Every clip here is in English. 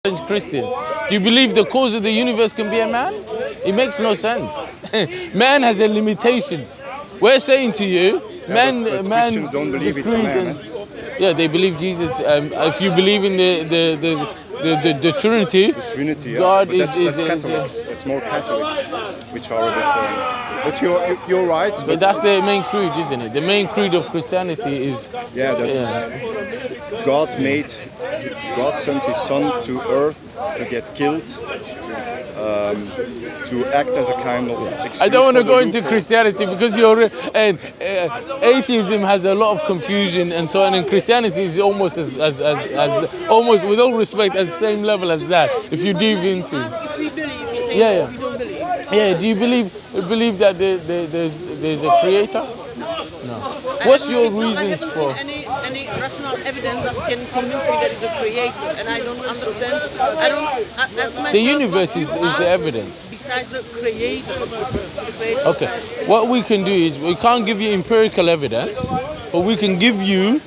Christians. Do you believe the cause of the universe can be a man? It makes no sense. Man has a limitations. We're saying to you, man, but Christians don't believe it's a man. Yeah, they believe Jesus. If you believe in the Trinity, God but that's Catholics. That's more Catholics, which are a bit. But you're right. But that's the main creed, isn't it? The main creed of Christianity is God sent His Son to Earth to get killed, to act as a kind of. I don't want to go into Christianity because atheism has a lot of confusion and so on, and Christianity is almost as almost, with all respect, at the same level as that. If you dive into, do you believe that there's a creator? No. What's your reasons for? Any rational evidence that can convince me there is a creator, and I don't understand. The universe is the evidence. Besides the creator. Okay. What we can do is, we can't give you empirical evidence, but we can give you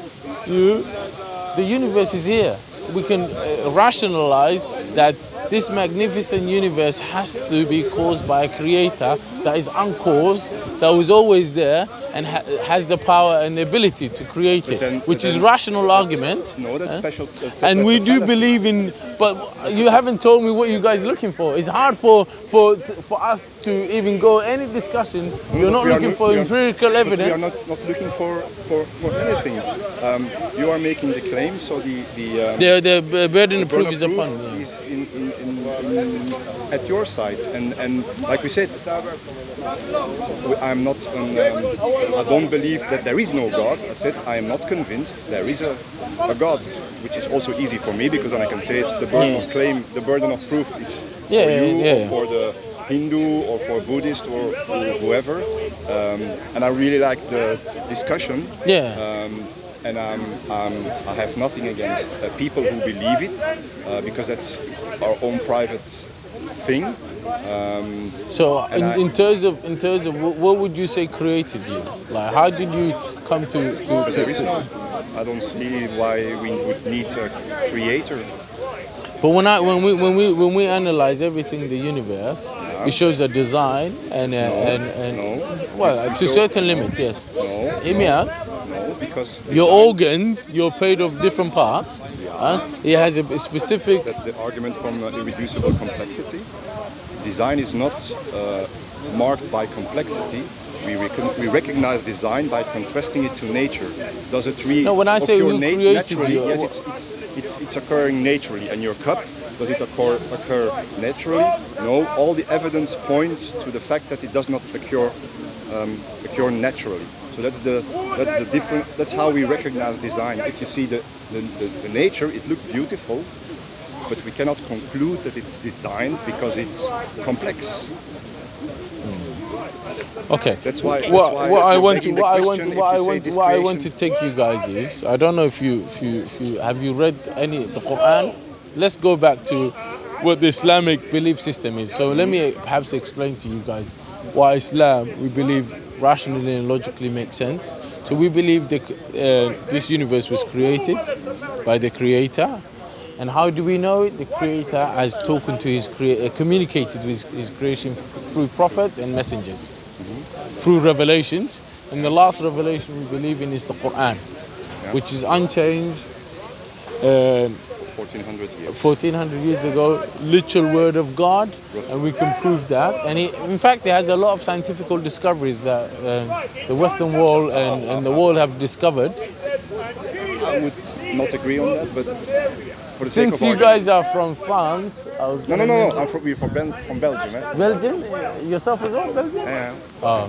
the universe is here. We can rationalize that this magnificent universe has to be caused by a creator that is uncaused, that was always there, and has the power and the ability to create it, which is rational argument. No, that's special. And we do believe in, but you haven't told me what you guys are looking for. It's hard for us to even go any discussion. You're not looking for empirical evidence. We are not looking for anything. You are making the claim, so the burden of proof is upon you. Is at your side, and like we said, I'm not. I don't believe that there is no God. I said I am not convinced there is a God, which is also easy for me because then I can say it's the burden of claim, the burden of proof is for you or for the Hindu or for Buddhist or whoever. And I really like the discussion. And I have nothing against people who believe it because that's our own private thing. So in terms of what would you say created you? Like, how did you come to there is no, I don't see why we would need a creator. But when we analyze everything in the universe, it shows a design and well, to certain limits, yes. No. Hear me out. No, because your organs, you're paid of different parts. It has a specific. That's the argument from irreducible complexity. Design is not marked by complexity. We recognize design by contrasting it to nature. Does a tree when I say occur naturally? Yes, it's occurring naturally. And your cup, does it occur naturally? No. All the evidence points to the fact that it does not occur naturally. So that's the different. That's how we recognize design. If you see the nature, it looks beautiful, but we cannot conclude that it's designed because it's complex. Okay. That's why. What I want to take you guys is, I don't know if you have you read any of the Quran. Let's go back to what the Islamic belief system is. So let me perhaps explain to you guys why Islam, we believe, rationally and logically makes sense. So we believe that this universe was created by the Creator. And how do we know it? The Creator has spoken to communicated with his creation through prophets and messengers, through revelations. And the last revelation we believe in is the Quran, which is unchanged. 1400 years ago, literal word of God, and we can prove that. And in fact, it has a lot of scientific discoveries that the Western world and the world have discovered. I would not agree on that, but for the sake since of you guys are from France, I was no. We're from Belgium. Eh? Belgium? Yourself as well, Belgium? Yeah. Oh,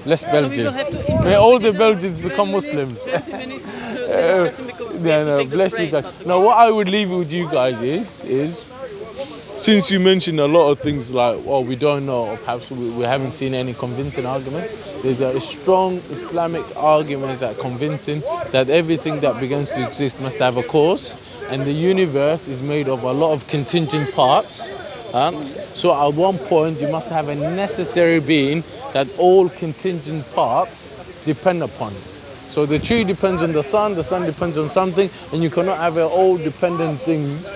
bless Belgians. May all the Belgians become Muslims. Bless you guys. Now, what I would leave with you guys is since you mentioned a lot of things like, we don't know, or perhaps we haven't seen any convincing argument, there's a strong Islamic argument that convincing that everything that begins to exist must have a cause, and the universe is made of a lot of contingent parts. So at one point you must have a necessary being that all contingent parts depend upon. So the tree depends on the sun depends on something, and you cannot have all dependent things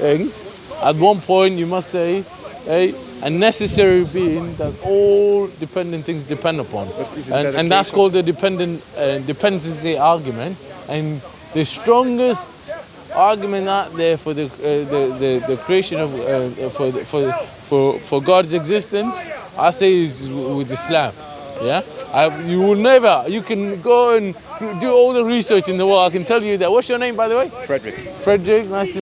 things, at one point you must say a necessary being that all dependent things depend upon. And that's called the dependency argument. And the strongest argument out there for the creation of for God's existence, I say, is with Islam. Yeah, you can go and do all the research in the world. I can tell you that. What's your name, by the way? Frederick. Frederick, nice to